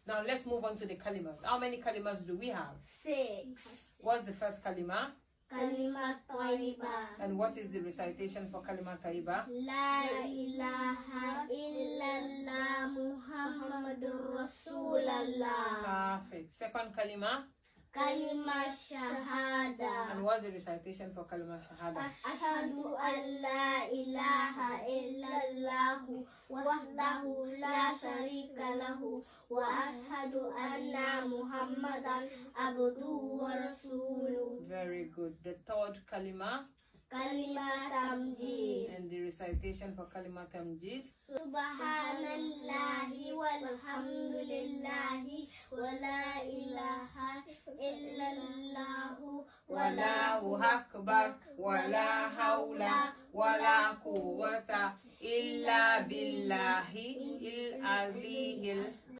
Now let's move on to the kalimas. How many kalimas do we have? 6. What's the first kalima? Kalima tayyiba. And what is the recitation for kalima tayyiba? La ilaha illallah Muhammadur Rasulullah. Perfect. Second kalima? Kalima shahada. And what's the recitation for kalima shahada? Ashhadu an la ilaha illallah wahdahu la sharika lahu wa ashhadu anna Muhammadan abduhu wa rasuluhu. Very good. The third kalima? Kalima tamjid. And the recitation for kalima tamjid? Subhanallahi walhamdulillahi wa la ilaha illallahu Wallahu akbar wala hawla wala quwwata illa billahi il-aliyil